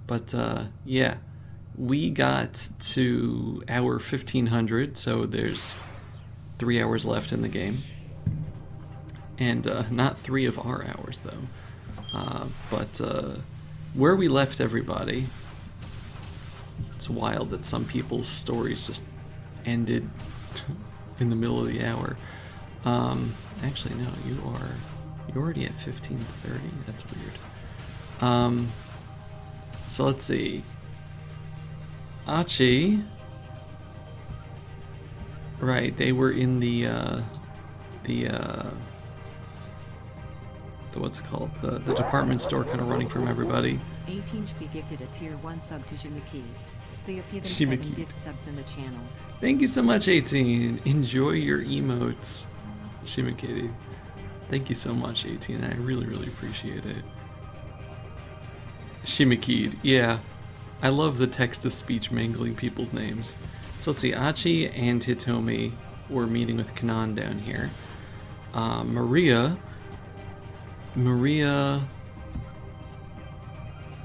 But yeah, we got to hour 1500, so there's 3 hours left in the game. And not 3 of our hours, though. But where we left everybody, it's wild that some people's stories just ended in the middle of the hour. Actually, no, you're already at 15:30. That's weird. So let's see. Achi, right? They were in the what's it called? The department store, kind of running from everybody. 18 should be gifted a tier 1 sub to Shimiki. They have given Shimiki. 7 gift subs in the channel. Thank you so much, 18. Enjoy your emotes, Shimikitty. Thank you so much, 18. I really, really appreciate it. Shimikid, yeah. I love the text-to-speech mangling people's names. So let's see, Achi and Hitomi were meeting with Canaan down here. Maria,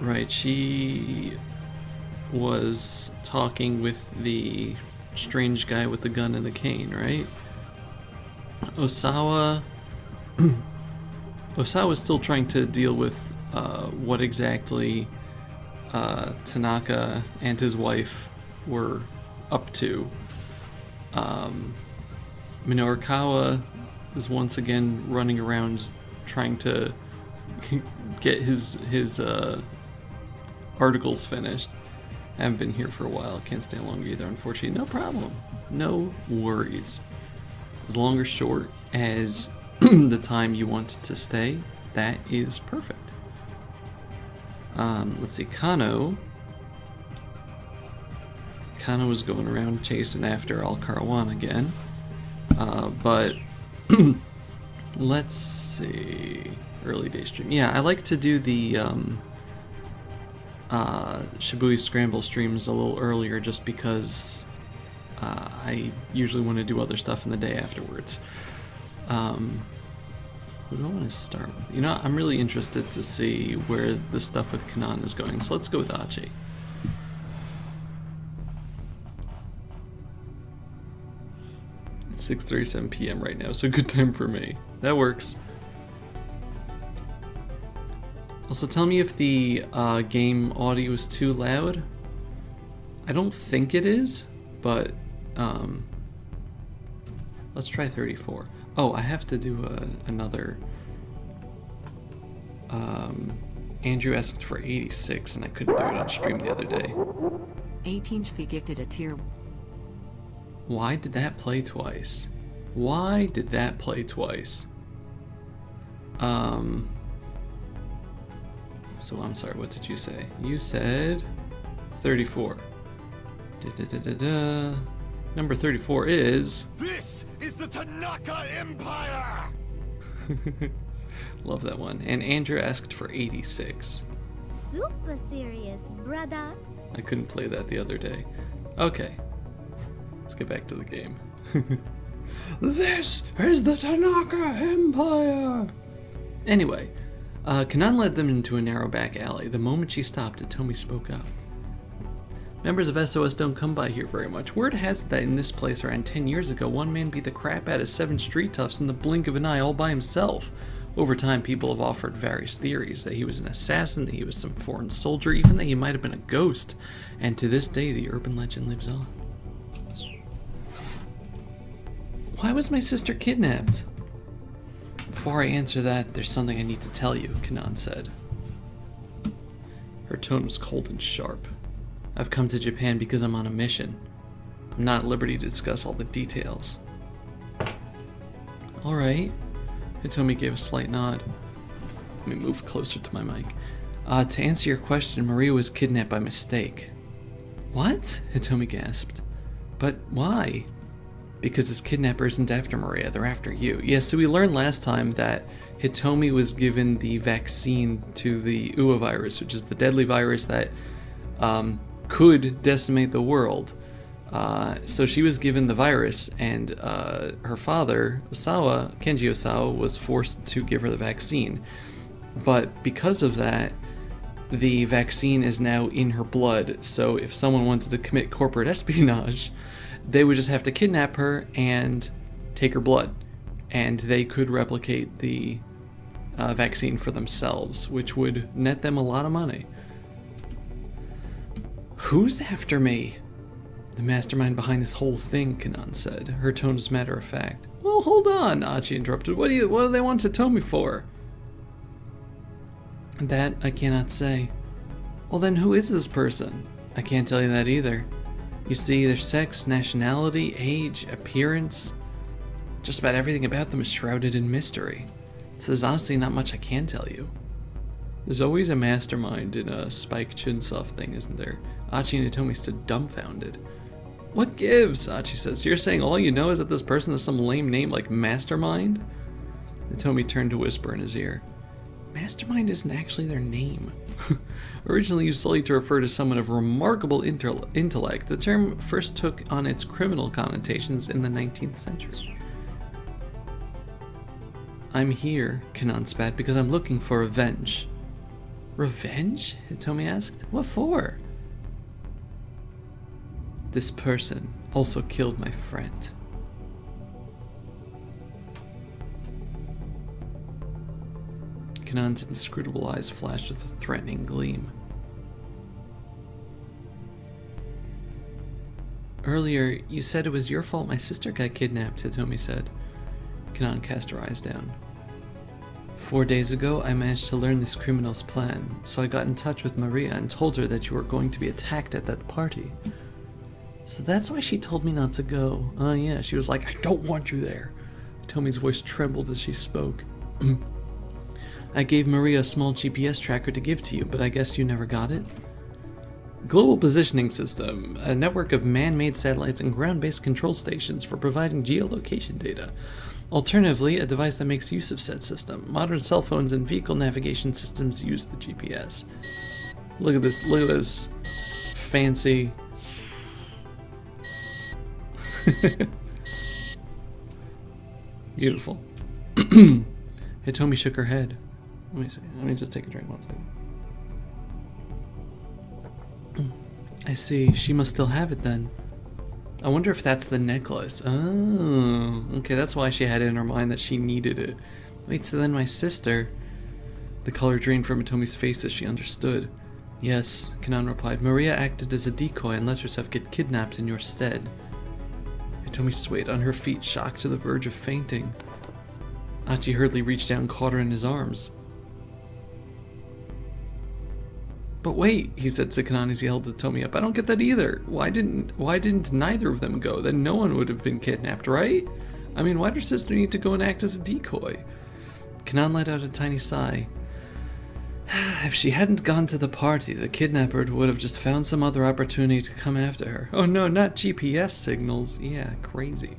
right, she was talking with the strange guy with the gun and the cane, right? Osawa's still trying to deal with what exactly Tanaka and his wife were up to. Minorikawa is once again running around trying to get his articles finished. I haven't been here for a while. Can't stay long either, unfortunately. No problem. No worries. As long or short as the time you want to stay, that is perfect. Let's see, Kano was going around chasing after Al Karawan again. But let's see, early day stream. Yeah, I like to do the Shibuya Scramble streams a little earlier just because I usually want to do other stuff in the day afterwards. Who do I want to start with? You know, I'm really interested to see where the stuff with Canaan is going, so let's go with Achi. It's 6:37 p.m. right now, so good time for me. That works. Also, tell me if the game audio is too loud. I don't think it is, but let's try 34. Oh, I have to do another. Andrew asked for 86, and I couldn't do it on stream the other day. 18 should be gifted a tier. Why did that play twice? Why did that play twice? So I'm sorry, what did you say? You said 34. Number 34 is... This is the Tanaka Empire! Love that one. And Andrew asked for 86. Super serious, brother. I couldn't play that the other day. Okay. Let's get back to the game. This is the Tanaka Empire! Anyway, Canaan led them into a narrow back alley. The moment she stopped, Hitomi spoke up. Members of SOS don't come by here very much. Word has it that in this place around 10 years ago, one man beat the crap out of 7 street toughs in the blink of an eye all by himself. Over time, people have offered various theories, that he was an assassin, that he was some foreign soldier, even that he might have been a ghost. And to this day, the urban legend lives on. Why was my sister kidnapped? Before I answer that, there's something I need to tell you, Canaan said. Her tone was cold and sharp. I've come to Japan because I'm on a mission. I'm not at liberty to discuss all the details. Alright. Hitomi gave a slight nod. Let me move closer to my mic. To answer your question, Maria was kidnapped by mistake. What? Hitomi gasped. But why? Because this kidnapper isn't after Maria, they're after you. Yeah, so we learned last time that Hitomi was given the vaccine to the Uwa virus, which is the deadly virus that could decimate the world. So she was given the virus, and her father, Kenji Osawa, was forced to give her the vaccine. But because of that, the vaccine is now in her blood, so if someone wanted to commit corporate espionage, they would just have to kidnap her and take her blood, and they could replicate the vaccine for themselves, which would net them a lot of money. Who's after me? The mastermind behind this whole thing, Canaan said. Her tone was matter of fact. Well, hold on, Achi interrupted. What do they want Hitomi for? That I cannot say. Well then, who is this person? I can't tell you that either. You see, their sex, nationality, age, appearance, just about everything about them is shrouded in mystery. So there's honestly not much I can tell you. There's always a mastermind in a Spike Chunsoft thing, isn't there? Achi and Hitomi stood dumbfounded. What gives? Achi says. So you're saying all you know is that this person has some lame name like Mastermind? Hitomi turned to whisper in his ear. Mastermind isn't actually their name. Originally used solely to refer to someone of remarkable intellect, the term first took on its criminal connotations in the 19th century. I'm here, Canaan spat, because I'm looking for revenge. Revenge? Hitomi asked. What for? This person also killed my friend. Canaan's inscrutable eyes flashed with a threatening gleam. Earlier, you said it was your fault my sister got kidnapped, Hitomi said. Canaan cast her eyes down. 4 days ago, I managed to learn this criminal's plan, so I got in touch with Maria and told her that you were going to be attacked at that party. So that's why she told me not to go. Oh yeah, she was like, I don't want you there. Hitomi's voice trembled as she spoke. I gave Maria a small GPS tracker to give to you, but I guess you never got it? Global Positioning System, a network of man-made satellites and ground-based control stations for providing geolocation data. Alternatively, a device that makes use of said system. Modern cell phones and vehicle navigation systems use the GPS. Look at this fancy... Beautiful. Hitomi shook her head. Let me see. Let me just take a drink 1 second. I see. She must still have it then. I wonder if that's the necklace. Oh, okay. That's why she had it in her mind that she needed it. Wait, so then my sister... The color drained from Hitomi's face as she understood. Yes, Canaan replied. Maria acted as a decoy and let herself get kidnapped in your stead. Hitomi swayed on her feet, shocked to the verge of fainting. Achi hurriedly reached down and caught her in his arms. But wait, he said to Canaan as he held Hitomi up. I don't get that either. Why didn't neither of them go? Then no one would have been kidnapped, right? I mean, why'd her sister need to go and act as a decoy? Canaan let out a tiny sigh. If she hadn't gone to the party, the kidnapper would have just found some other opportunity to come after her. Oh no, not GPS signals. Yeah, crazy.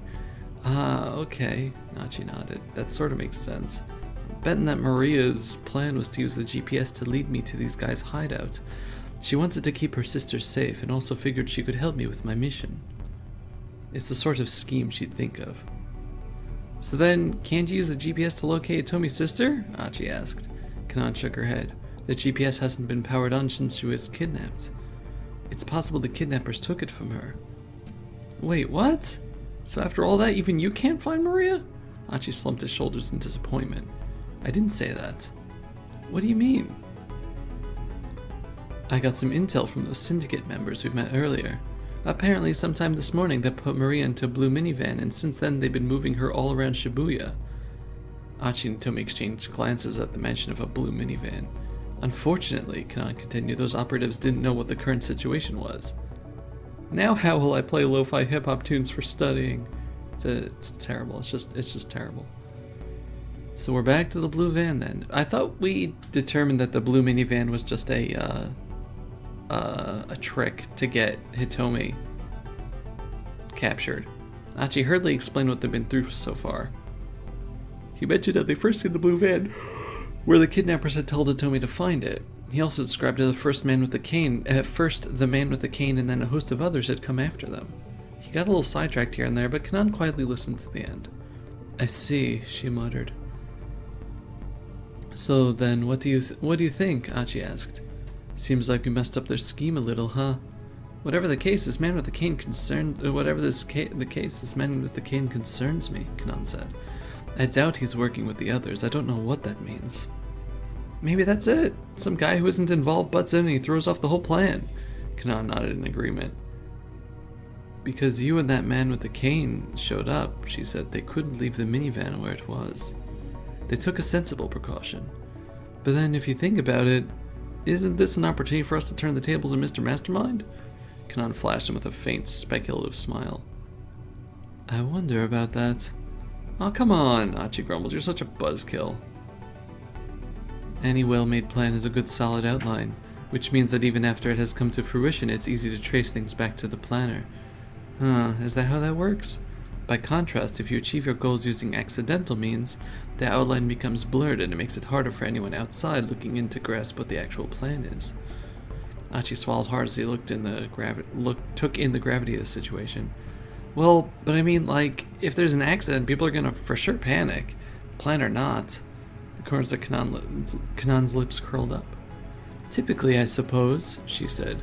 Okay. Achi nodded. That sort of makes sense. Betting that Maria's plan was to use the GPS to lead me to these guys' hideout. She wanted to keep her sister safe and also figured she could help me with my mission. It's the sort of scheme she'd think of. So then, can't you use the GPS to locate Hitomi's sister? Achi asked. Canaan shook her head. The GPS hasn't been powered on since she was kidnapped. It's possible the kidnappers took it from her. Wait, what? So after all that, even you can't find Maria? Achi slumped his shoulders in disappointment. I didn't say that. What do you mean? I got some intel from those syndicate members we met earlier. Apparently sometime this morning they put Maria into a blue minivan, and since then they've been moving her all around Shibuya. Achi and Hitomi exchanged glances at the mention of a blue minivan. Unfortunately, Canaan continued, those operatives didn't know what the current situation was. Now how will I play lo-fi hip-hop tunes for studying? It's terrible. It's just terrible. So we're back to the blue van then. I thought we determined that the blue minivan was just a trick to get Hitomi captured. Achi hurriedly explained what they've been through so far. He mentioned that they first seen the blue van, where the kidnappers had told Hitomi to find it. He also described how the man with the cane, and then a host of others had come after them. He got a little sidetracked here and there, but Canaan quietly listened to the end. I see, she muttered. So then, what do you think? Achi asked. Seems like we messed up their scheme a little, huh? Whatever the case, this man with the cane concerns me, Canaan said. I doubt he's working with the others. I don't know what that means. Maybe that's it. Some guy who isn't involved butts in and he throws off the whole plan. Canaan nodded in agreement. Because you and that man with the cane showed up, she said, they couldn't leave the minivan where it was. They took a sensible precaution. But then if you think about it, isn't this an opportunity for us to turn the tables on Mr. Mastermind? Canaan flashed him with a faint, speculative smile. I wonder about that. Oh, come on, Achi grumbled. You're such a buzzkill. Any well-made plan has a good solid outline, which means that even after it has come to fruition, it's easy to trace things back to the planner. Huh, is that how that works? By contrast, if you achieve your goals using accidental means, the outline becomes blurred and it makes it harder for anyone outside looking in to grasp what the actual plan is. Achi swallowed hard as he took in the gravity of the situation. Well, but I mean, like, if there's an accident, people are gonna for sure panic. Plan or not. The corners of Canan's lips curled up. Typically, I suppose, she said.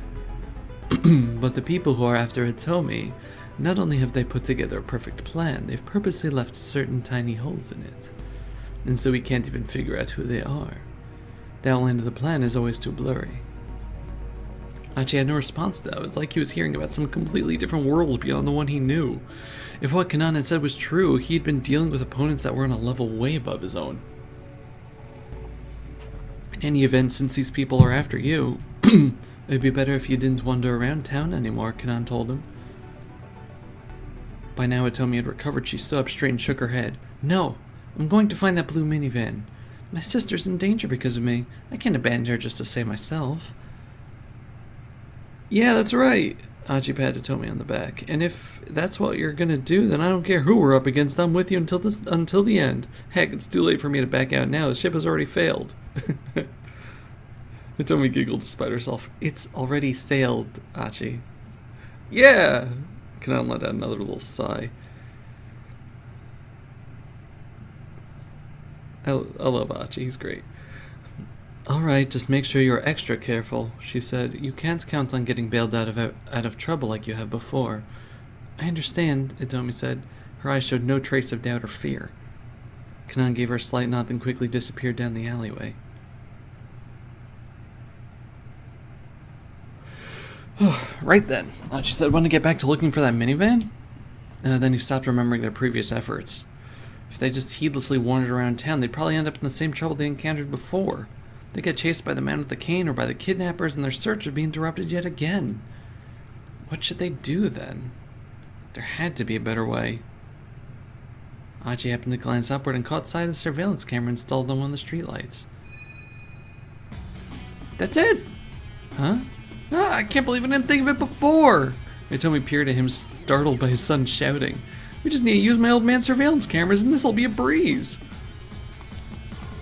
But the people who are after Hitomi, not only have they put together a perfect plan, they've purposely left certain tiny holes in it. And so we can't even figure out who they are. The outline of the plan is always too blurry. Achi had no response though. It's like he was hearing about some completely different world beyond the one he knew. If what Canaan had said was true, he'd been dealing with opponents that were on a level way above his own. In any event, since these people are after you, it'd be better if you didn't wander around town anymore, Canaan told him. By now Hitomi had recovered. She stood up straight and shook her head. No, I'm going to find that blue minivan. My sister's in danger because of me. I can't abandon her just to save myself. Yeah, that's right. Achi patted Hitomi on the back. And if that's what you're gonna do, then I don't care who we're up against. I'm with you until the end. Heck, it's too late for me to back out now. The ship has already failed. Hitomi giggled despite herself. It's already sailed, Achi. Yeah! Canaan let out another little sigh. I love Achi. He's great. Alright, just make sure you're extra careful, she said. You can't count on getting bailed out of trouble like you have before. I understand, Hitomi said. Her eyes showed no trace of doubt or fear. Canaan gave her a slight nod, then quickly disappeared down the alleyway. Right then, she said, want to get back to looking for that minivan? Then he stopped, remembering their previous efforts. If they just heedlessly wandered around town, they'd probably end up in the same trouble they encountered before. They'd get chased by the man with the cane or by the kidnappers, and their search would be interrupted yet again. What should they do then? There had to be a better way. Achi happened to glance upward and caught sight of the surveillance camera installed on one of the streetlights. That's it! Huh? Ah, I can't believe I didn't think of it before! Hitomi peered at him, startled by his son shouting. We just need to use my old man's surveillance cameras and this'll be a breeze!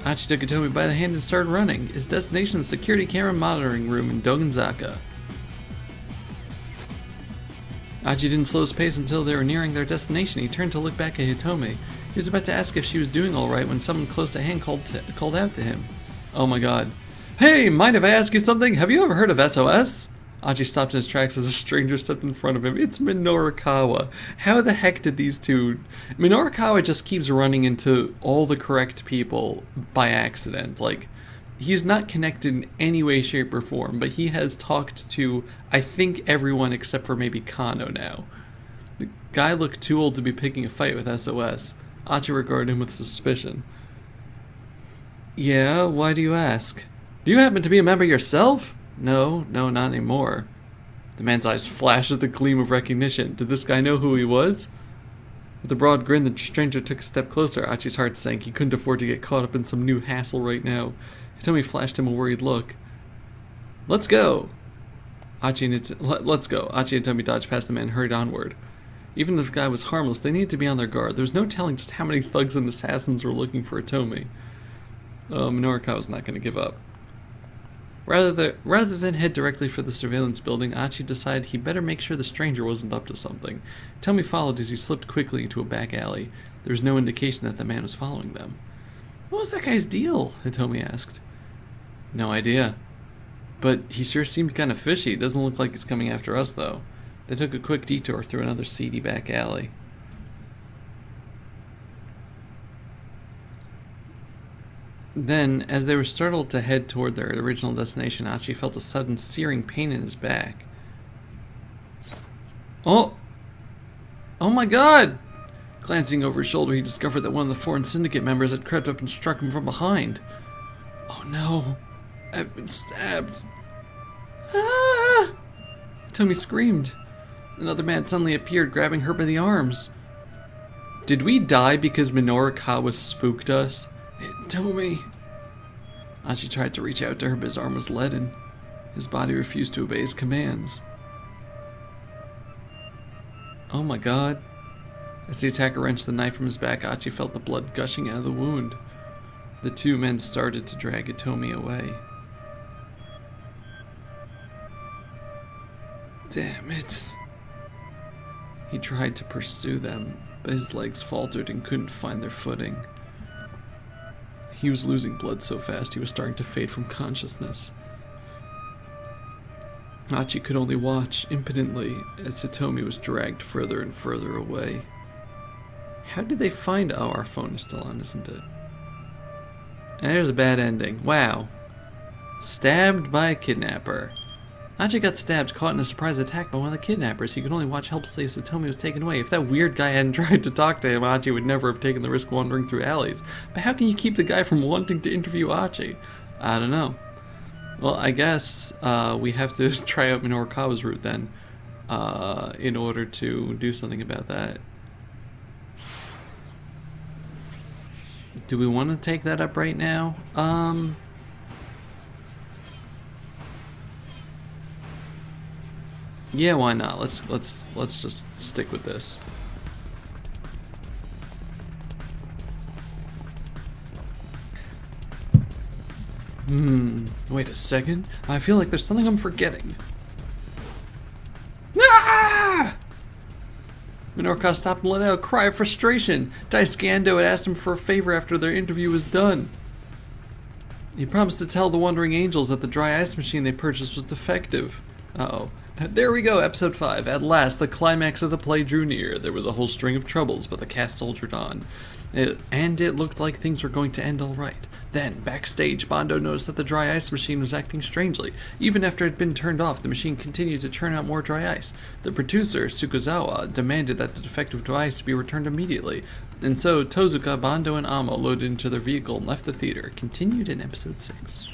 Achi took Hitomi by the hand and started running. His destination is the security camera monitoring room in Dogenzaka. Achi didn't slow his pace until they were nearing their destination. He turned to look back at Hitomi. He was about to ask if she was doing alright when someone close at hand called out to him. Oh my god. Hey, mind if I ask you something? Have you ever heard of SOS? Achi stopped in his tracks as a stranger stepped in front of him. It's Minorikawa. How the heck did these two... Minorikawa just keeps running into all the correct people by accident. Like, he's not connected in any way, shape, or form, but he has talked to, I think, everyone except for maybe Kano now. The guy looked too old to be picking a fight with SOS. Achi regarded him with suspicion. Yeah, why do you ask? Do you happen to be a member yourself? No, not anymore. The man's eyes flashed with the gleam of recognition. Did this guy know who he was? With a broad grin, the stranger took a step closer. Achi's heart sank. He couldn't afford to get caught up in some new hassle right now. Hitomi flashed him a worried look. Let's go! Let's go. Achi and Hitomi dodged past the man and hurried onward. Even if the guy was harmless, they needed to be on their guard. There was no telling just how many thugs and assassins were looking for Hitomi. Minorikawa was not going to give up. Rather than head directly for the surveillance building, Achi decided he'd better make sure the stranger wasn't up to something. Hitomi followed as he slipped quickly into a back alley. There was no indication that the man was following them. What was that guy's deal? Hitomi asked. No idea. But he sure seemed kind of fishy. Doesn't look like he's coming after us, though. They took a quick detour through another seedy back alley. Then, as they were startled to head toward their original destination, Achi felt a sudden searing pain in his back. Oh! Oh my god! Glancing over his shoulder, he discovered that one of the foreign syndicate members had crept up and struck him from behind. Oh no! I've been stabbed! Ah! Hitomi screamed. Another man suddenly appeared, grabbing her by the arms. Did we die because Minorikawa spooked us? Hitomi! Achi tried to reach out to her, but his arm was leaden. His body refused to obey his commands. Oh my god. As the attacker wrenched the knife from his back, Achi felt the blood gushing out of the wound. The two men started to drag Hitomi away. Damn it. He tried to pursue them, but his legs faltered and couldn't find their footing. He was losing blood so fast he was starting to fade from consciousness. Achi could only watch impotently as Hitomi was dragged further and further away. How did they find... Oh, our phone is still on, isn't it? And there's a bad ending. Wow. Stabbed by a kidnapper. Achi got stabbed, caught in a surprise attack by one of the kidnappers. He could only watch helplessly as Hitomi was taken away. If that weird guy hadn't tried to talk to him, Achi would never have taken the risk wandering through alleys. But how can you keep the guy from wanting to interview Achi? I don't know. Well, I guess we have to try out Minorikawa's route then, in order to do something about that. Do we want to take that up right now? Yeah, why not? Let's just stick with this. Wait a second. I feel like there's something I'm forgetting. Ah! Minorikawa stopped and let out a cry of frustration. Daisuke Endo had asked him for a favor after their interview was done. He promised to tell the Wandering Angels that the dry ice machine they purchased was defective. Uh-oh. There we go, episode 5. At last, the climax of the play drew near. There was a whole string of troubles, but the cast soldiered on. And it looked like things were going to end all right. Then, backstage, Bando noticed that the dry ice machine was acting strangely. Even after it had been turned off, the machine continued to churn out more dry ice. The producer, Tsukuzawa, demanded that the defective device be returned immediately. And so, Tozuka, Bando, and Amo loaded into their vehicle and left the theater. Continued in episode 6.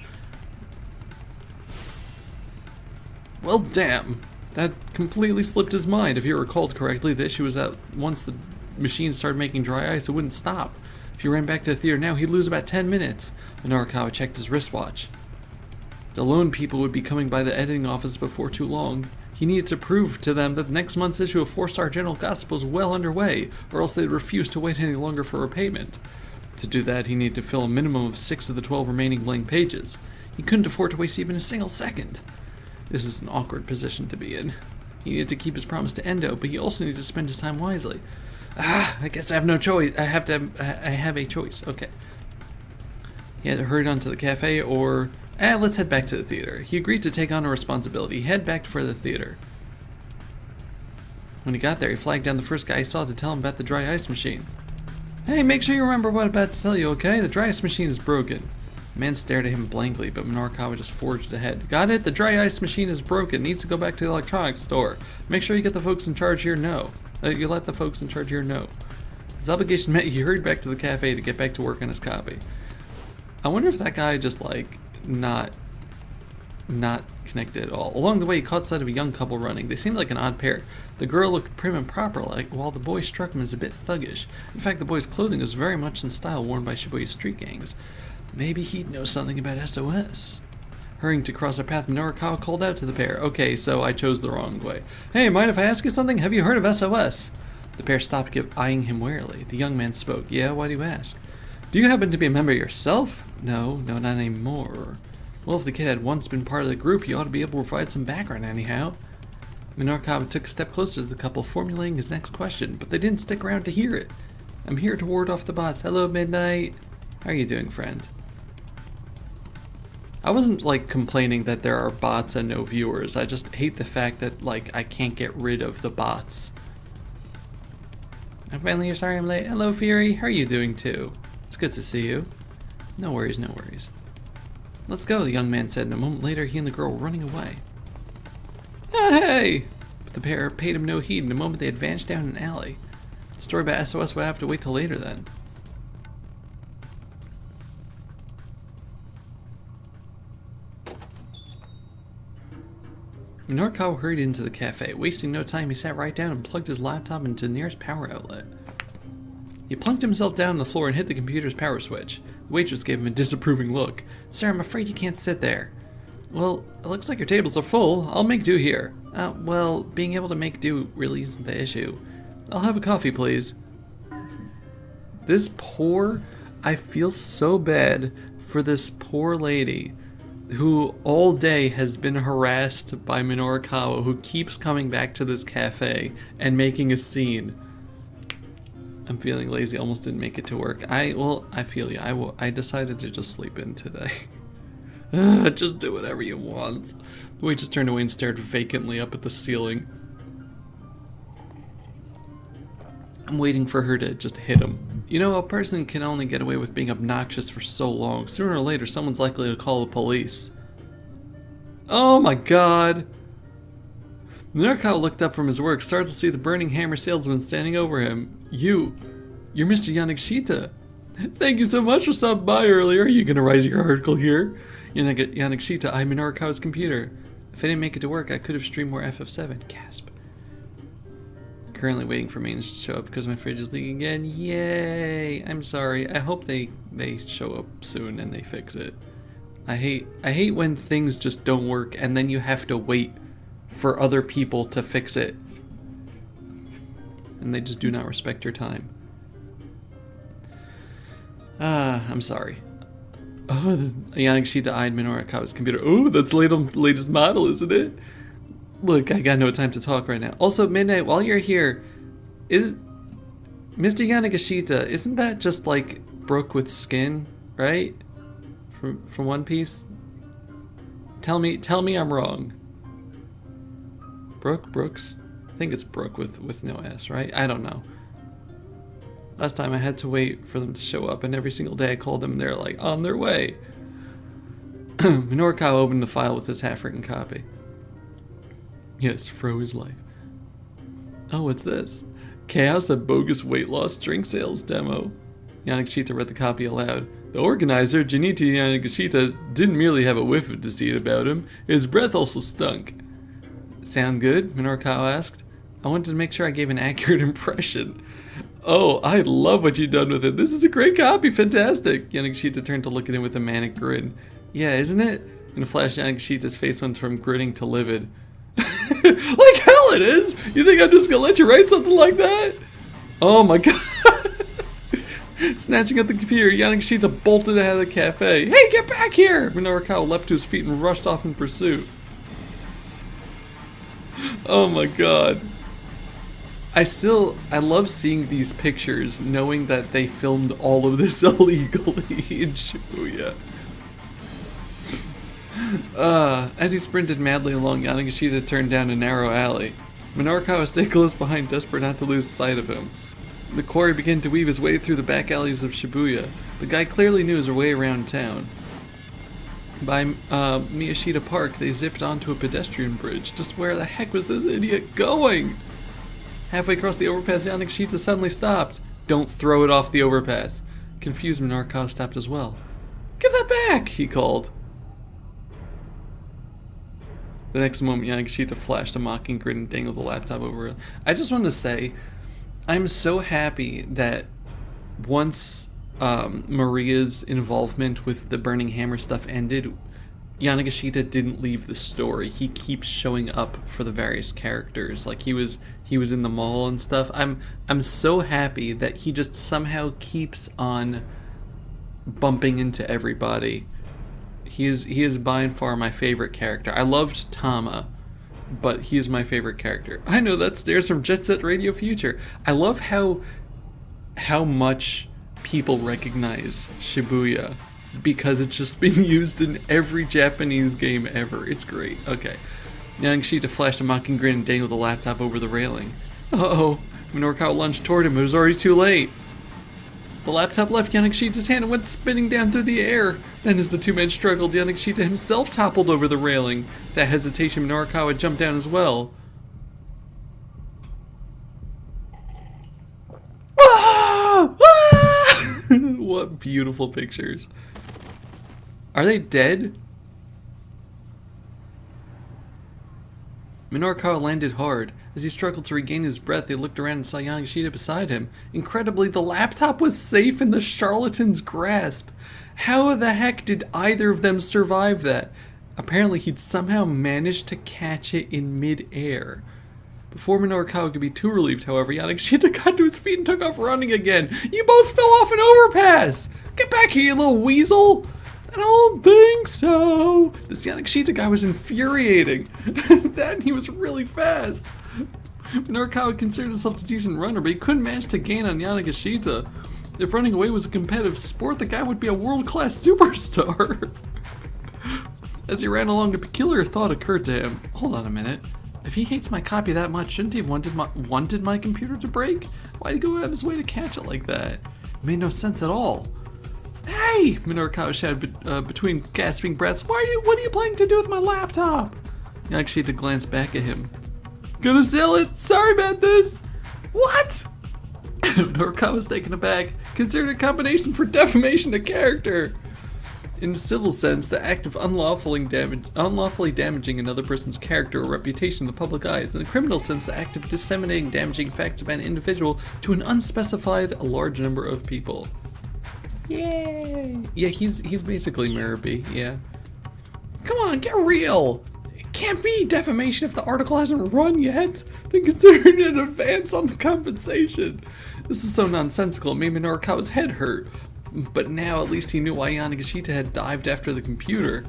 Well, damn. That completely slipped his mind. If he recalled correctly, the issue was that once the machine started making dry ice, it wouldn't stop. If he ran back to the theater now, he'd lose about 10 minutes. Minorikawa checked his wristwatch. The loan people would be coming by the editing office before too long. He needed to prove to them that next month's issue of 4-Star General Gossip was well underway, or else they'd refuse to wait any longer for repayment. To do that, he needed to fill a minimum of 6 of the 12 remaining blank pages. He couldn't afford to waste even a single second. This is an awkward position to be in. He needed to keep his promise to Endo, but he also needed to spend his time wisely. I guess I have no choice. I have a choice. Okay. He had to hurry on to the cafe, or... let's head back to the theater. He agreed to take on a responsibility. Head back for the theater. When he got there, he flagged down the first guy he saw to tell him about the dry ice machine. Hey, make sure you remember what I'm about to tell you, okay? The dry ice machine is broken. The man stared at him blankly, but Minorikawa just forged ahead. Got it? The dry ice machine is broken. Needs to go back to the electronics store. Make sure you get the folks in charge here know. You let the folks in charge here know. His obligation met, he hurried back to the cafe to get back to work on his copy. I wonder if that guy just, like, not connected at all. Along the way, he caught sight of a young couple running. They seemed like an odd pair. The girl looked prim and proper, while the boy struck him as a bit thuggish. In fact, the boy's clothing was very much in style worn by Shibuya street gangs. Maybe he'd know something about SOS. Hurrying to cross a path, Minorikawa called out to the pair. Okay, so I chose the wrong way. Hey, mind if I ask you something? Have you heard of SOS? The pair stopped, eyeing him warily. The young man spoke. Yeah, why do you ask? Do you happen to be a member yourself? No, not anymore. Well, if the kid had once been part of the group, he ought to be able to provide some background anyhow. Minorikawa took a step closer to the couple, formulating his next question, but they didn't stick around to hear it. I'm here to ward off the bots. Hello, Midnight. How are you doing, friend? I wasn't like complaining that there are bots and no viewers. I just hate the fact that like I can't get rid of the bots. I'm finally here. Sorry I'm late. Hello, Fury. How are you doing too? It's good to see you. No worries, no worries. Let's go, the young man said, and a moment later he and the girl were running away. Oh, hey! But the pair paid him no heed, and the moment they had vanished down an alley. The story about SOS would have to wait till later then. Minorikawa hurried into the cafe. Wasting no time, he sat right down and plugged his laptop into the nearest power outlet. He plunked himself down on the floor and hit the computer's power switch. The waitress gave him a disapproving look. Sir, I'm afraid you can't sit there. Well, it looks like your tables are full. I'll make do here. Well, being able to make do really isn't the issue. I'll have a coffee, please. I feel so bad for this poor lady who all day has been harassed by Minorikawa, who keeps coming back to this cafe and making a scene. I'm feeling lazy, almost didn't make it to work. I feel you. I decided to just sleep in today. Just do whatever you want. The waitress turned away and stared vacantly up at the ceiling. I'm waiting for her to just hit him. You know, a person can only get away with being obnoxious for so long. Sooner or later, someone's likely to call the police. Oh my god! Minorikawa looked up from his work, started to see the burning hammer salesman standing over him. You're Mr. Yanagishita. Thank you so much for stopping by earlier. Are you gonna write your article here? Yanagishita eyed Minorikawa's computer. If I didn't make it to work, I could have streamed more FF7. Gasp. Currently waiting for maintenance to show up because my fridge is leaking again. Yay! I'm sorry. I hope they show up soon and they fix it. I hate when things just don't work and then you have to wait for other people to fix it. And they just do not respect your time. I'm sorry. Oh, Yanagishita eyed Minorikawa's computer. Oh, that's the latest model, isn't it? Look, I got no time to talk right now. Also, Midnight, while you're here, is Mr. Yanagishita, isn't that just like Brooke with skin, right? From One Piece? Tell me I'm wrong. Brooks? I think it's Brooke with no S, right? I don't know. Last time I had to wait for them to show up, and every single day I called them and they're like, on their way. Minorikawa opened the file with his half-written copy. Yes, froze life. Oh, what's this? Chaos, a bogus weight loss drink sales demo. Yanagishita read the copy aloud. The organizer, Junichi Yanagishita, didn't merely have a whiff of deceit about him, his breath also stunk. Sound good? Minorikawa asked. I wanted to make sure I gave an accurate impression. Oh, I love what you've done with it. This is a great copy. Fantastic. Yanagishita turned to look at him with a manic grin. Yeah, isn't it? In a flash, Yanagishita's face went from grinning to livid. Like hell it is! You think I'm just gonna let you write something like that? Oh my god. Snatching at the computer, Yanagishita bolted out of the cafe. Hey, get back here! Minorikawa leapt to his feet and rushed off in pursuit. Oh my god. I love seeing these pictures, knowing that they filmed all of this illegally in Shibuya. As he sprinted madly along, Yanagishita turned down a narrow alley. Minorikawa stayed close behind, desperate not to lose sight of him. The quarry began to weave his way through the back alleys of Shibuya. The guy clearly knew his way around town. By Miyashita Park, they zipped onto a pedestrian bridge. Just where the heck was this idiot going? Halfway across the overpass, Yanagishita suddenly stopped. Don't throw it off the overpass. Confused, Minorikawa stopped as well. Give that back, he called. The next moment, Yanagishita flashed a mocking grin and dangled the laptop over it. I just want to say, I'm so happy that once Maria's involvement with the Burning Hammer stuff ended, Yanagishita didn't leave the story. He keeps showing up for the various characters. Like he was in the mall and stuff. I'm so happy that he just somehow keeps on bumping into everybody. He is by far my favorite character. I loved Tama, but he is my favorite character. I know that stares from Jet Set Radio Future. I love how much people recognize Shibuya because it's just been used in every Japanese game ever. It's great. Okay. Yanagishita flashed a mocking grin and dangled the laptop over the railing. Uh-oh. Minorikawa lunged toward him. It was already too late. The laptop left Yanagishita's hand and went spinning down through the air. Then as the two men struggled, Yanagishita himself toppled over the railing. That hesitation, Minorikawa jumped down as well. Ah! Ah! What beautiful pictures. Are they dead? Minorikawa landed hard. As he struggled to regain his breath, he looked around and saw Yanagishita beside him. Incredibly, the laptop was safe in the charlatan's grasp. How the heck did either of them survive that? Apparently, he'd somehow managed to catch it in mid-air. Before Minorikawa could be too relieved, however, Yanagishita got to his feet and took off running again. You both fell off an overpass! Get back here, you little weasel! I don't think so. This Yanagishita guy was infuriating. Then he was really fast. Minorikawa considered himself a decent runner, but he couldn't manage to gain on Yanagishita. If running away was a competitive sport, the guy would be a world-class superstar. As he ran along, a peculiar thought occurred to him. Hold on a minute. If he hates my copy that much, shouldn't he have wanted my computer to break? Why'd he go out of his way to catch it like that? It made no sense at all. Hey! Minorikawa shouted between gasping breaths. What are you planning to do with my laptop? Yanagishita glanced back at him. Gonna sell it? Sorry about this. What? Minorikawa was taken aback. Considered a combination for defamation of character. In the civil sense, the act of unlawfully damaging another person's character or reputation in the public eye is. In the criminal sense, the act of disseminating damaging facts about an individual to an unspecified large number of people. Yay! Yeah, he's basically Miraby, yeah. Come on, get real! It can't be defamation if the article hasn't run yet. Then consider it an advance on the compensation. This is so nonsensical, it made Minorikawa's head hurt. But now at least he knew why Yanagishita had dived after the computer.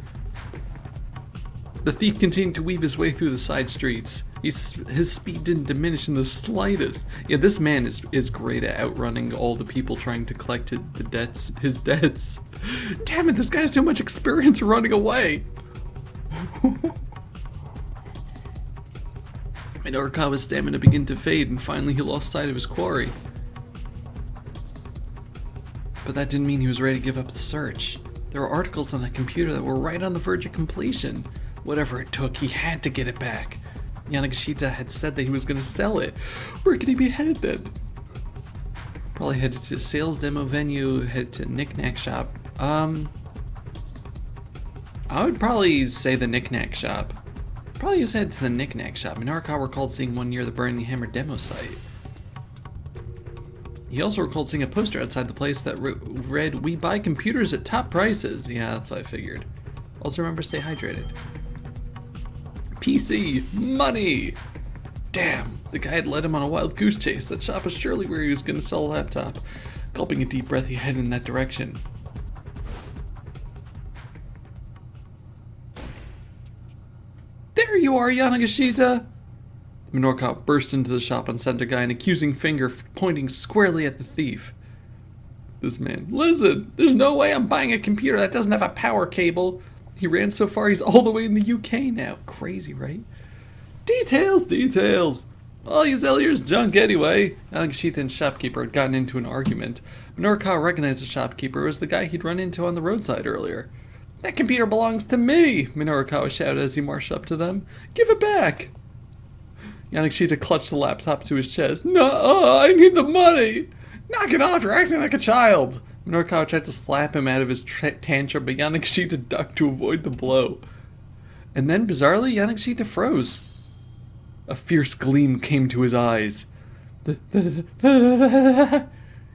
The thief continued to weave his way through the side streets. His speed didn't diminish in the slightest. Yeah, this man is great at outrunning all the people trying to collect his debts. Damn it, this guy has too much experience running away. Minorikawa's stamina began to fade, and finally he lost sight of his quarry. But that didn't mean he was ready to give up the search. There were articles on that computer that were right on the verge of completion. Whatever it took, he had to get it back. Yanagishita had said that he was going to sell it. Where could he be headed then? Probably headed to sales demo venue, headed to knick-knack shop. I would probably say the knick-knack shop. Probably just head to the knick-knack shop. Minorikawa recalled seeing one near the Burning Hammer demo site. He also recalled seeing a poster outside the place that read, "We buy computers at top prices." Yeah, that's what I figured. Also remember, stay hydrated. PC, money! Damn, the guy had led him on a wild goose chase. That shop was surely where he was going to sell a laptop. Gulping a deep breath, he headed in that direction. There you are, Yanagishita! Minorikawa burst into the shop and sent a guy, an accusing finger pointing squarely at the thief. This man, listen, there's no way I'm buying a computer that doesn't have a power cable. He ran so far he's all the way in the UK now. Crazy, right? Details! All you sell here is junk anyway. Yanagishita and shopkeeper had gotten into an argument. Minorikawa recognized the shopkeeper. It was the guy he'd run into on the roadside earlier. That computer belongs to me, Minorikawa shouted as he marched up to them. Give it back! Yanagishita clutched the laptop to his chest. No, I need the money! Knock it off, you're acting like a child! Minorikawa tried to slap him out of his tantrum, but Yanagishita ducked to avoid the blow. And then, bizarrely, Yanagishita froze. A fierce gleam came to his eyes.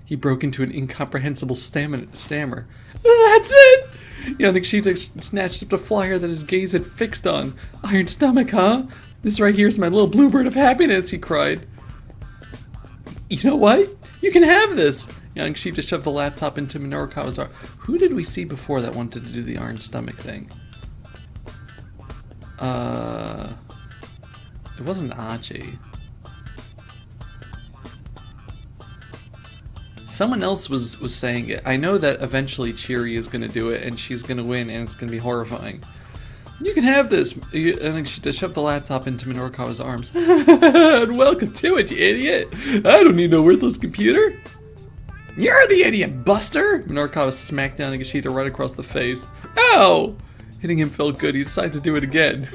He broke into an incomprehensible stammer. That's it! Yanagishita snatched up the flyer that his gaze had fixed on. Iron stomach, huh? This right here is my little bluebird of happiness, he cried. You know what? You can have this! Yanagishita shoved the laptop into Minorikawa's arm. Who did we see before that wanted to do the iron stomach thing? It wasn't Achi. Someone else was saying it. I know that eventually Chiri is going to do it, and she's going to win, and it's going to be horrifying. You can have this. And she just shoved the laptop into Minorikawa's arms. And welcome to it, you idiot. I don't need no worthless computer. You're the idiot, Buster! Minorikawa smacked down Nagashita right across the face. Ow! Hitting him felt good. He decided to do it again.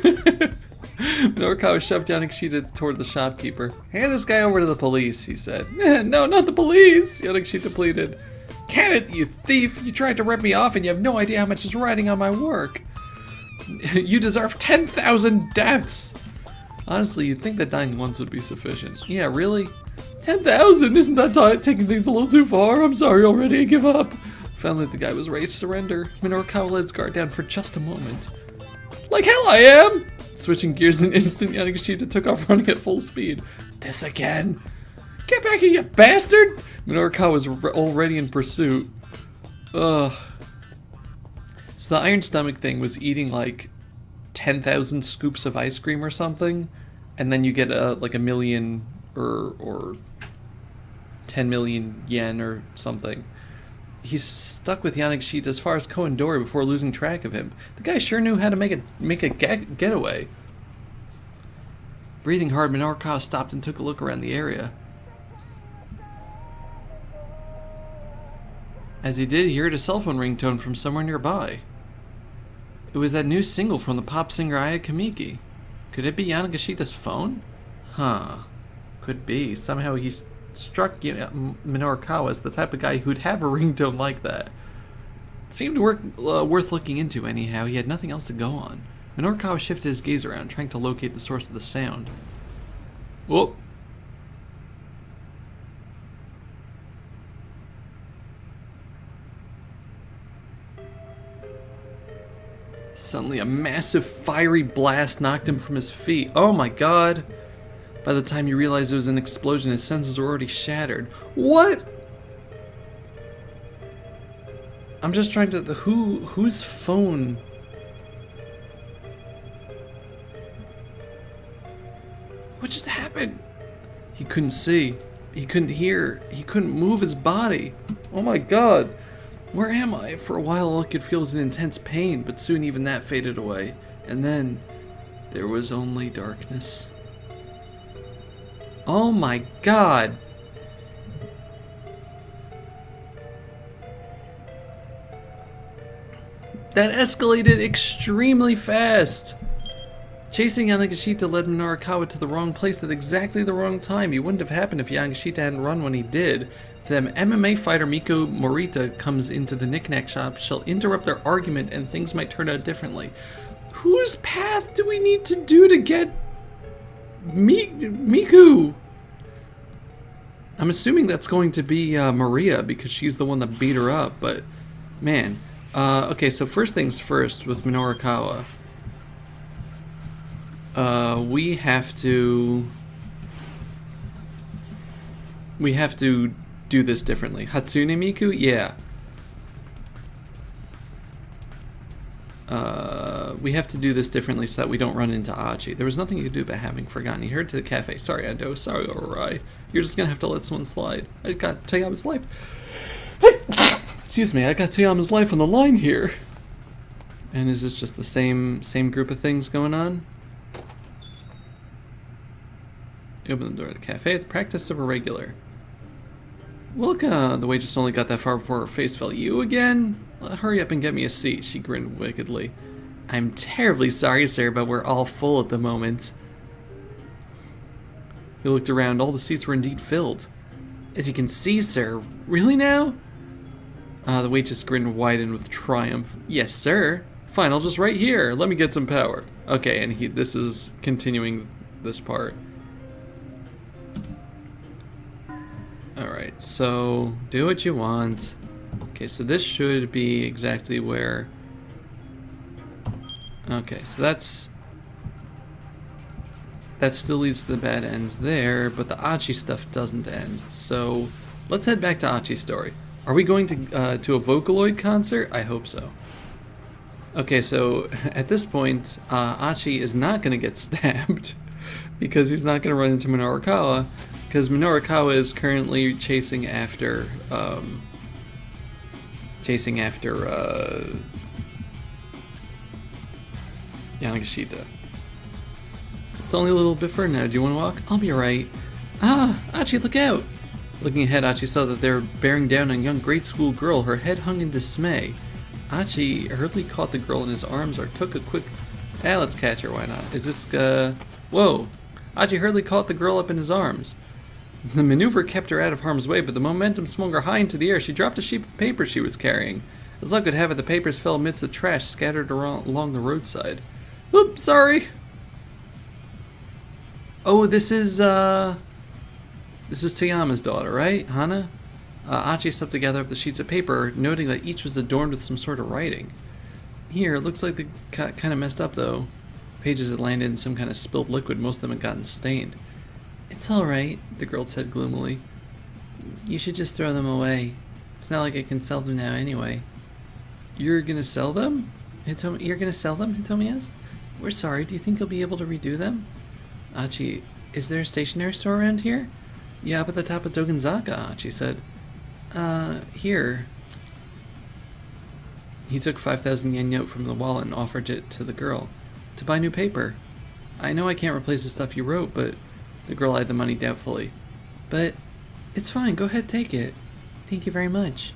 Minorikawa shoved down Nagashita toward the shopkeeper. Hand this guy over to the police, he said. No, not the police, Nagashita pleaded. Canaan, you thief! You tried to rip me off and you have no idea how much is riding on my work. You deserve 10,000 deaths! Honestly, you'd think that dying once would be sufficient. Yeah, really? 10,000? Isn't that taking things a little too far? I'm sorry already, I give up. Found that the guy was ready to surrender. Minorikawa let his guard down for just a moment. Like hell I am! Switching gears in an instant, Nagashita took off running at full speed. This again? Get back here, you bastard! Minorikawa was already in pursuit. Ugh. So the iron stomach thing was eating like 10,000 scoops of ice cream or something, and then you get like a million or 10 million yen or something. He's stuck with Nagashita as far as Koendori before losing track of him. The guy sure knew how to make a getaway. Breathing hard, Minorikawa stopped and took a look around the area. As he did, he heard a cell phone ringtone from somewhere nearby. It was that new single from the pop singer Aya Kamiki. Could it be Yanagashita's phone? Huh. Could be. Somehow he struck Minorikawa as the type of guy who'd have a ringtone like that. It seemed worth looking into anyhow. He had nothing else to go on. Minorikawa shifted his gaze around, trying to locate the source of the sound. Whoop! Suddenly a massive fiery blast knocked him from his feet. Oh my god! By the time you realized it was an explosion, his senses were already shattered. What? I'm just trying to... Whose phone? What just happened? He couldn't see. He couldn't hear. He couldn't move his body. Oh my god. Where am I? For a while all I could feel was an intense pain, but soon even that faded away. And then there was only darkness. Oh my god. That escalated extremely fast. Chasing Yanagashita led Minorikawa to the wrong place at exactly the wrong time. He wouldn't have happened if Yanagashita hadn't run when he did. If the MMA fighter Miko Morita comes into the knickknack shop, she'll interrupt their argument and things might turn out differently. Whose path do we need to do to get Miku? I'm assuming that's going to be Maria because she's the one that beat her up, but man. Okay, so first things first with Minorikawa. We have to do this differently. Hatsune Miku? Yeah. We have to do this differently so that we don't run into Achi. There was nothing you could do about having forgotten. You heard to the cafe. Sorry, Ando. Sorry, Orai. You're just gonna have to let someone slide. I got Toyama's life. Excuse me, I got Toyama's life on the line here. And is this just the same group of things going on? Open the door of the cafe at the practice of a regular. Look, the waitress only got that far before her face fell. You again? Well, hurry up and get me a seat, she grinned wickedly. I'm terribly sorry, sir, but we're all full at the moment. He looked around. All the seats were indeed filled. As you can see, sir. Really now? The waitress grinned wide with triumph. Yes, sir. Fine, I'll just right here. Let me get some power. Okay, and this is continuing this part. Alright, so do what you want. Okay, so this should be exactly where... Okay, so that still leads to the bad end there, but the Achi stuff doesn't end. So let's head back to Achi's story. Are we going to a Vocaloid concert? I hope so. Okay, so at this point, Achi is not going to get stabbed because he's not going to run into Minorikawa. Because Minorikawa is currently chasing after Yanagashita. It's only a little bit further now. Do you want to walk? I'll be right. Ah, Achi, look out! Looking ahead, Achi saw that they were bearing down on a young grade school girl. Her head hung in dismay. Achi hurriedly caught the girl in his arms or took a quick... let's catch her, why not? Is this, Whoa! Achi hurriedly caught the girl up in his arms. The maneuver kept her out of harm's way, but the momentum swung her high into the air. She dropped a sheet of paper she was carrying. As luck would have it, the papers fell amidst the trash scattered along the roadside. Oops, sorry! Oh, this is Toyama's daughter, right? Hana? Achi stepped to gather up the sheets of paper, noting that each was adorned with some sort of writing. Here, it looks like they got kind of messed up, though. Pages had landed in some kind of spilled liquid. Most of them had gotten stained. It's alright, the girl said gloomily. You should just throw them away. It's not like I can sell them now anyway. You're gonna sell them? You're gonna sell them? Hitomi asked. We're sorry, do you think you'll be able to redo them? Achi, is there a stationery store around here? Yeah, up at the top of Dogenzaka, Achi said. Here. He took 5,000 yen note from the wallet and offered it to the girl. To buy new paper. I know I can't replace the stuff you wrote, but... The girl eyed the money doubtfully. But, it's fine, go ahead, take it. Thank you very much.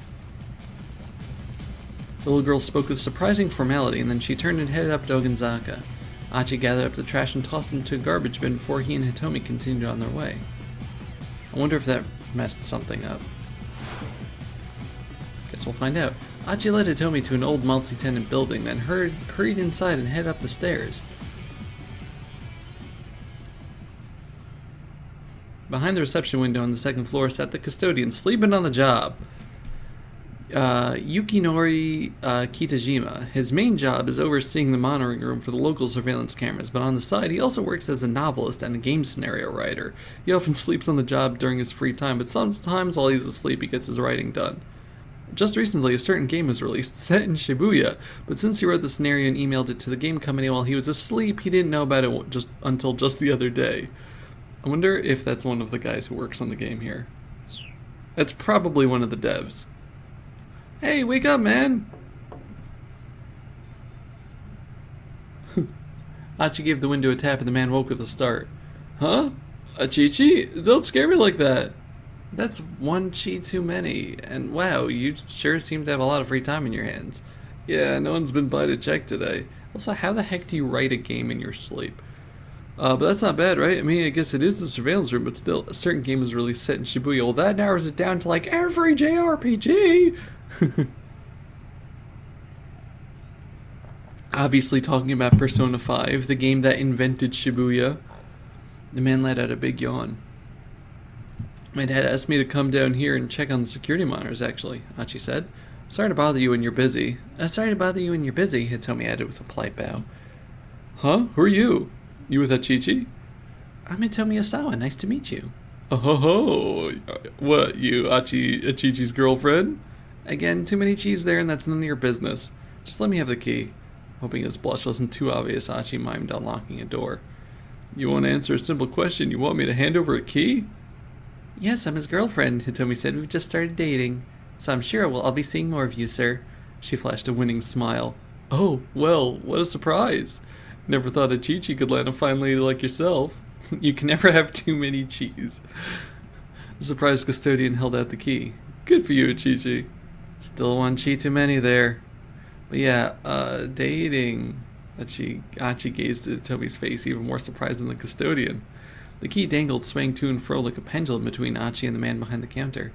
The little girl spoke with surprising formality, and then she turned and headed up Dogenzaka. Achi gathered up the trash and tossed it into a garbage bin before he and Hitomi continued on their way. I wonder if that messed something up. Guess we'll find out. Achi led Hitomi to an old multi-tenant building, then hurried inside and headed up the stairs. Behind the reception window on the second floor sat the custodian, sleeping on the job. Yukinori Kitajima. His main job is overseeing the monitoring room for the local surveillance cameras, but on the side he also works as a novelist and a game scenario writer. He often sleeps on the job during his free time, but sometimes while he's asleep he gets his writing done. Just recently, a certain game was released, set in Shibuya, but since he wrote the scenario and emailed it to the game company while he was asleep, he didn't know about it until just the other day. I wonder if that's one of the guys who works on the game here. That's probably one of the devs. Hey, wake up, man! Achi gave the window a tap and the man woke with a start. Huh? Achichi? Don't scare me like that! That's one chi too many, and wow, you sure seem to have a lot of free time in your hands. Yeah, no one's been by to check today. Also, how the heck do you write a game in your sleep? But that's not bad, right? I mean, I guess it is the surveillance room, but still, a certain game is really set in Shibuya. Well, that narrows it down to like every JRPG! Obviously talking about Persona 5, the game that invented Shibuya. The man let out a big yawn. My dad asked me to come down here and check on the security monitors, actually, Achi said. Sorry to bother you when you're busy. Sorry to bother you when you're busy, Hitomi added with a polite bow. Huh? Who are you? You with Achichi? I'm Hitomi Osawa. Nice to meet you. Oh ho ho! What, you Achichi's girlfriend? Again, too many cheese there and that's none of your business. Just let me have the key. Hoping his blush wasn't too obvious, Achi mimed unlocking a door. You want to answer a simple question? You want me to hand over a key? Yes, I'm his girlfriend, Hitomi said. We've just started dating. So I'm sure I'll be seeing more of you, sir. She flashed a winning smile. Oh, well, what a surprise. Never thought Achichi could land a fine lady like yourself. You can never have too many cheese. The surprised custodian held out the key. Good for you, Achichi. Still one chi too many there. But yeah, dating. Achi gazed at Tomi's face, even more surprised than the custodian. The key dangled, swaying to and fro like a pendulum between Achi and the man behind the counter.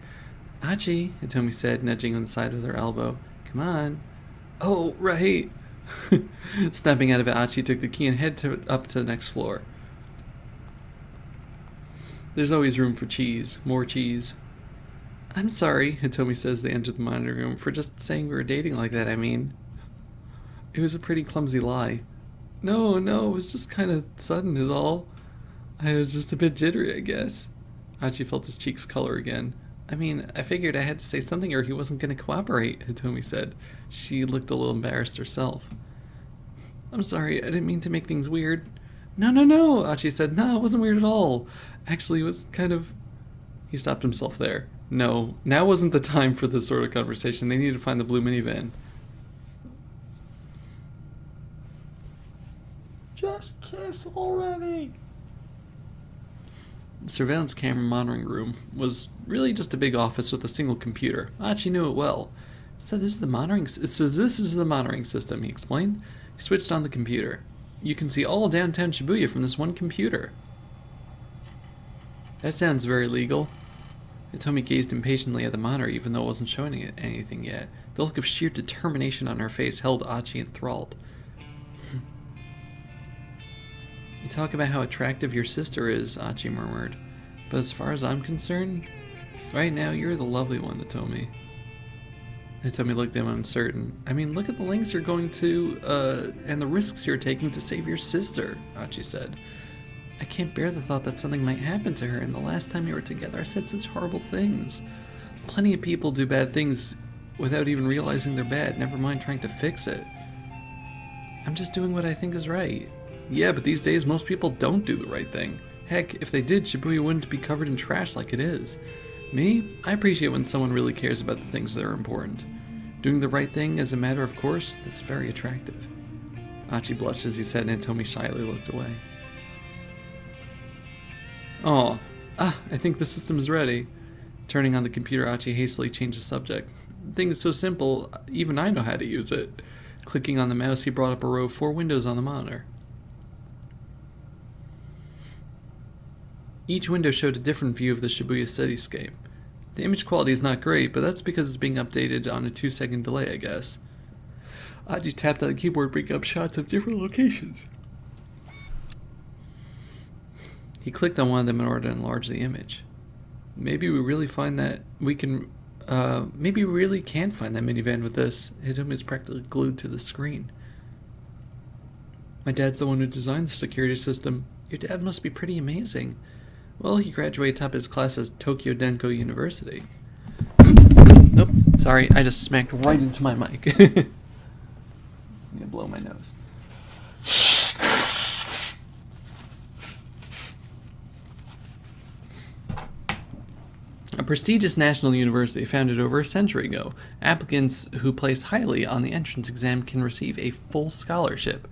Achi, Hitomi said, nudging on the side with her elbow. Come on. Oh, right. Snapping out of it, Achi took the key and headed up to the next floor. There's always room for cheese. More cheese. I'm sorry, Hitomi says they entered the monitoring room, for just saying we were dating like that, I mean. It was a pretty clumsy lie. No, it was just kind of sudden is all. I was just a bit jittery, I guess. Achi felt his cheeks color again. I mean, I figured I had to say something or he wasn't going to cooperate, Hitomi said. She looked a little embarrassed herself. I'm sorry, I didn't mean to make things weird. No, Achi said. No, it wasn't weird at all. Actually, it was kind of He stopped himself there. No, now wasn't the time for this sort of conversation. They needed to find the blue minivan. Just kiss already! The surveillance camera monitoring room was really just a big office with a single computer. Achi knew it well. So this is the monitoring system, he explained. He switched on the computer. You can see all downtown Shibuya from this one computer. That sounds very legal. Hitomi gazed impatiently at the monitor even though it wasn't showing it anything yet. The look of sheer determination on her face held Achi enthralled. You talk about how attractive your sister is, Achi murmured. But as far as I'm concerned, right now you're the lovely one, Hitomi. Hitomi looked at him uncertain. I mean, look at the lengths you're going to, and the risks you're taking to save your sister, Achi said. I can't bear the thought that something might happen to her, and the last time you were together I said such horrible things. Plenty of people do bad things without even realizing they're bad, never mind trying to fix it. I'm just doing what I think is right. Yeah, but these days most people don't do the right thing. Heck, if they did, Shibuya wouldn't be covered in trash like it is. Me? I appreciate when someone really cares about the things that are important. Doing the right thing as a matter of course, that's very attractive. Achi blushed as he said, and Hitomi shyly looked away. Oh, I think the system is ready. Turning on the computer, Achi hastily changed the subject. The thing is so simple, even I know how to use it. Clicking on the mouse, he brought up a row of 4 windows on the monitor. Each window showed a different view of the Shibuya cityscape. The image quality is not great, but that's because it's being updated on a 2-second delay, I guess. Achi tapped on the keyboard, bringing up shots of different locations. He clicked on one of them in order to enlarge the image. Maybe we really can find that minivan with this. Hitomi is practically glued to the screen. My dad's the one who designed the security system. Your dad must be pretty amazing. Well, he graduated top of his class at Tokyo Denko University. Nope, sorry, I just smacked right into my mic. I'm gonna blow my nose. A prestigious national university founded over a century ago. Applicants who place highly on the entrance exam can receive a full scholarship.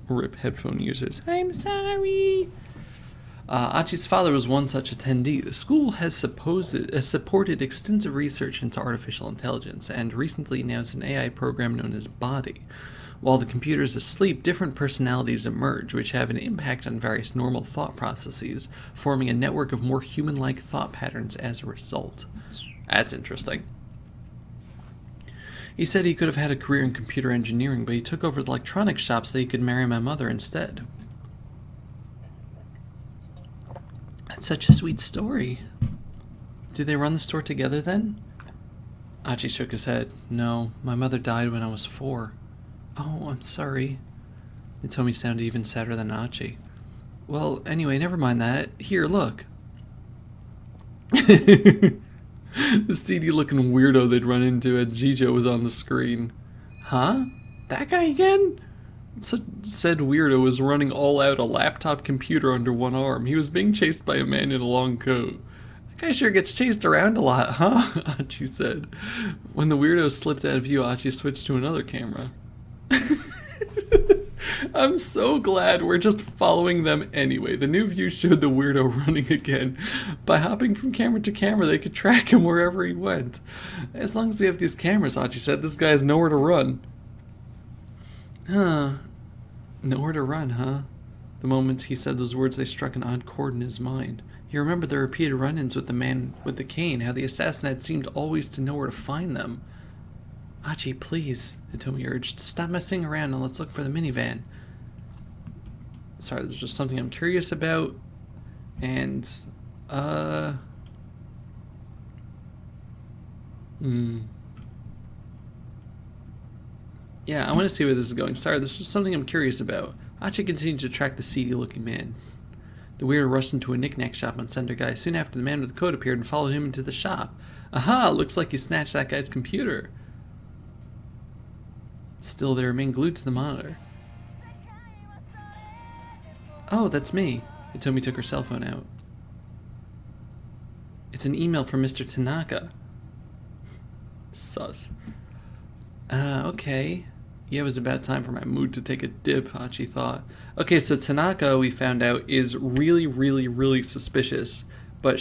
RIP headphone users. I'm sorry. Achi's father was one such attendee. The school has supported extensive research into artificial intelligence and recently announced an AI program known as Body. While the computer is asleep, different personalities emerge, which have an impact on various normal thought processes, forming a network of more human-like thought patterns as a result. That's interesting. He said he could have had a career in computer engineering, but he took over the electronics shop so he could marry my mother instead. That's such a sweet story. Do they run the store together then? Achi shook his head. No, my mother died when I was 4. Oh, I'm sorry. Hitomi sounded even sadder than Achi. Well, anyway, never mind that. Here, look. The seedy-looking weirdo they'd run into at Jijo was on the screen. Huh? That guy again? Said weirdo was running all out, a laptop computer under one arm. He was being chased by a man in a long coat. That guy sure gets chased around a lot, huh? Achi said. When the weirdo slipped out of view, Achi switched to another camera. I'm so glad we're just following them anyway. The new view showed the weirdo running again. By hopping from camera to camera, they could track him wherever he went. As long as we have these cameras, Achi said, this guy has nowhere to run. Nowhere to run, huh? The moment he said those words, they struck an odd chord in his mind. He remembered the repeated run-ins with the man with the cane, how the assassin had seemed always to know where to find them. Achi, please, Hitomi urged. Stop messing around and let's look for the minivan. Sorry, there's just something I'm curious about. And, yeah, I want to see where this is going. Sorry, this is something I'm curious about. Achi continued to track the seedy-looking man. The weirdo rushed into a knick-knack shop on Center Guy. Soon after, the man with the coat appeared and followed him into the shop. Aha! Looks like he snatched that guy's computer. Still, they remained glued to the monitor. Oh, that's me. Hitomi took her cell phone out. It's an email from Mr. Tanaka. Sus. Okay. Yeah, it was about time for my mood to take a dip, Achi thought. Okay, so Tanaka, we found out, is really, really, really suspicious. But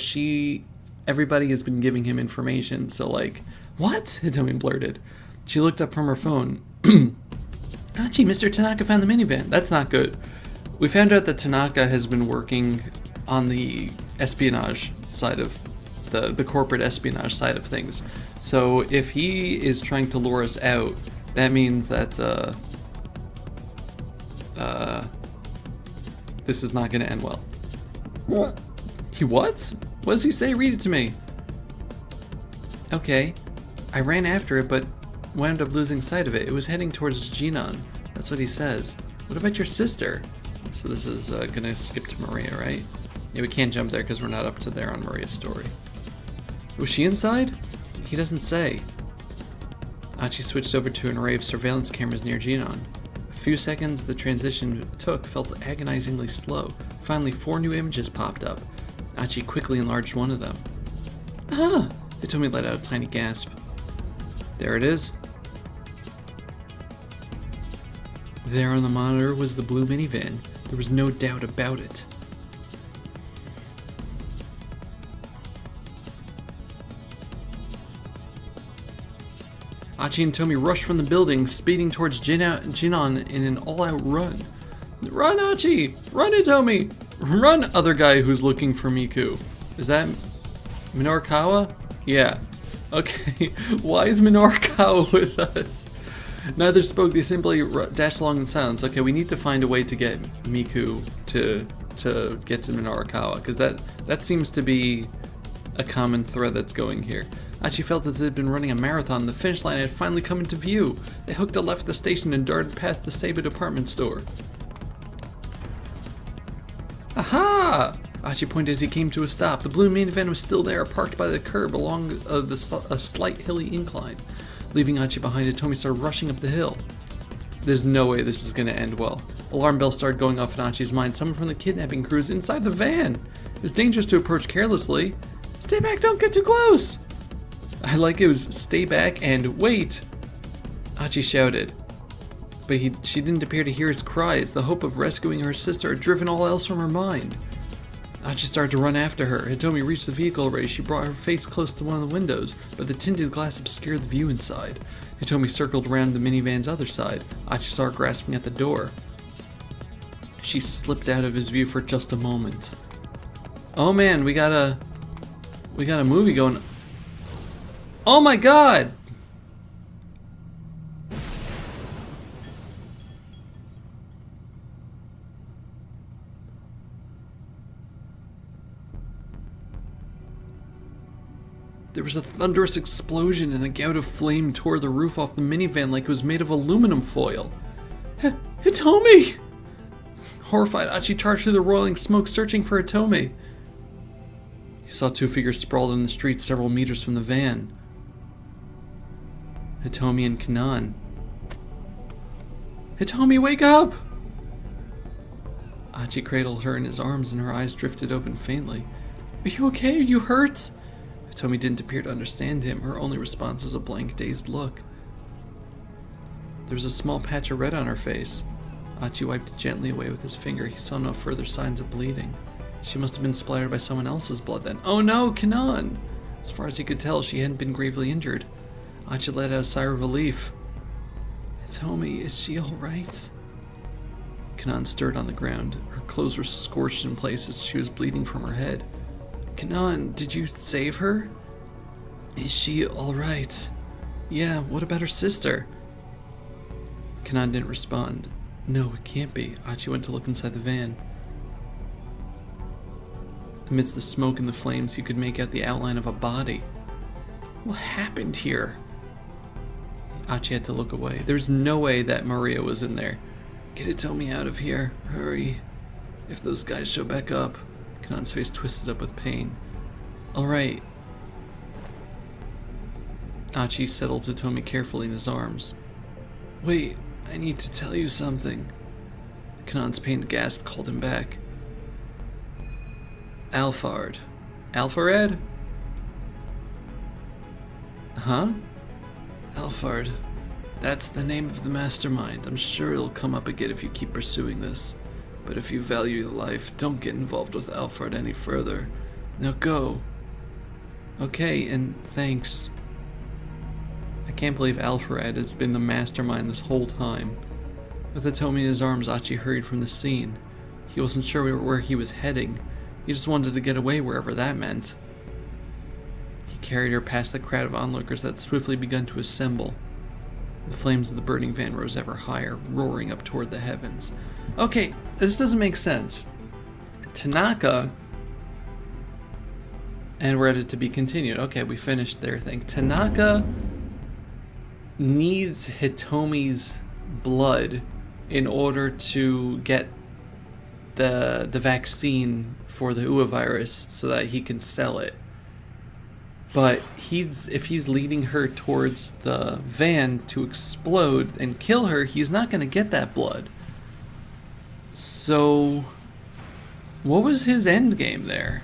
everybody has been giving him information, so like, what? Hitomi blurted. She looked up from her phone. Achi, Mr. Tanaka found the minivan. That's not good. We found out that Tanaka has been working on the espionage side of the corporate espionage side of things. So if he is trying to lure us out, that means that this is not going to end well. What? He what? What does he say? Read it to me. Okay. I ran after it, but wound up losing sight of it. It was heading towards Jinan. That's what he says. What about your sister? So this is going to skip to Maria, right? Yeah, we can't jump there because we're not up to there on Maria's story. Was she inside? He doesn't say. Achi switched over to an array of surveillance cameras near Jinan. A few seconds the transition took felt agonizingly slow. Finally, 4 new images popped up. Achi quickly enlarged one of them. Ah! Hitomi let out a tiny gasp. There it is. There on the monitor was the blue minivan. There was no doubt about it. Achi and Hitomi rushed from the building, speeding towards Jinan in an all-out run. Run, Achi! Run, Hitomi! Run, other guy who's looking for Miku. Is that Minorikawa? Yeah. Okay, why is Minorikawa with us? Neither spoke, they simply dashed along in silence. Okay, we need to find a way to get Miku to get to Minorikawa, because that seems to be a common thread that's going here. Achi felt as if they'd been running a marathon. The finish line had finally come into view. They hooked a left at the station and darted past the Seiba department store. Aha! Achi pointed as he came to a stop. The blue minivan was still there, parked by the curb along a slight hilly incline. Leaving Achi behind, Hitomi started rushing up the hill. There's no way this is going to end well. Alarm bells started going off in Achi's mind. Someone from the kidnapping crew is inside the van. It was dangerous to approach carelessly. Stay back, don't get too close! I like it was stay back and wait! Achi shouted. But she didn't appear to hear his cries. The hope of rescuing her sister had driven all else from her mind. Achi started to run after her. Hitomi reached the vehicle already. She brought her face close to one of the windows, but the tinted glass obscured the view inside. Hitomi circled around the minivan's other side. Achi saw her grasping at the door. She slipped out of his view for just a moment. Oh man, we got a movie going. Oh my god! There was a thunderous explosion and a gout of flame tore the roof off the minivan like it was made of aluminum foil. Hitomi! Horrified, Achi charged through the roiling smoke, searching for Hitomi. He saw 2 figures sprawled in the street several meters from the van. Hitomi and Canaan. Hitomi, wake up! Achi cradled her in his arms and her eyes drifted open faintly. Are you okay? Are you hurt? Hitomi didn't appear to understand him. Her only response was a blank, dazed look. There was a small patch of red on her face. Achi wiped it gently away with his finger. He saw no further signs of bleeding. She must have been splattered by someone else's blood then. Oh no, Canaan! As far as he could tell, she hadn't been gravely injured. Achi let out a sigh of relief. Hitomi, is she alright? Canaan stirred on the ground. Her clothes were scorched in places. She was bleeding from her head. Canaan, did you save her? Is she alright? Yeah, what about her sister? Canaan didn't respond. No, it can't be. Achi went to look inside the van. Amidst the smoke and the flames, he could make out the outline of a body. What happened here? Achi had to look away. There's no way that Maria was in there. Get Hitomi out of here. Hurry. If those guys show back up. Kanaan's face twisted up with pain. Alright. Achi settled Hitomi carefully in his arms. Wait, I need to tell you something. Kanaan's pained gasp called him back. Alphard. Alphared? Huh? Alphard. That's the name of the mastermind. I'm sure it'll come up again if you keep pursuing this. But if you value your life, don't get involved with Alphard any further. Now go. Okay, and thanks. I can't believe Alfred has been the mastermind this whole time. With Hitomi in his arms, Achi hurried from the scene. He wasn't sure where he was heading. He just wanted to get away wherever that meant. He carried her past the crowd of onlookers that had swiftly begun to assemble. The flames of the burning van rose ever higher, roaring up toward the heavens. Okay, this doesn't make sense. Tanaka... And we're ready to be continued. Okay, we finished their thing. Tanaka needs Hitomi's blood in order to get the vaccine for the Ua virus so that he can sell it. But if he's leading her towards the van to explode and kill her, he's not going to get that blood. So what was his end game there?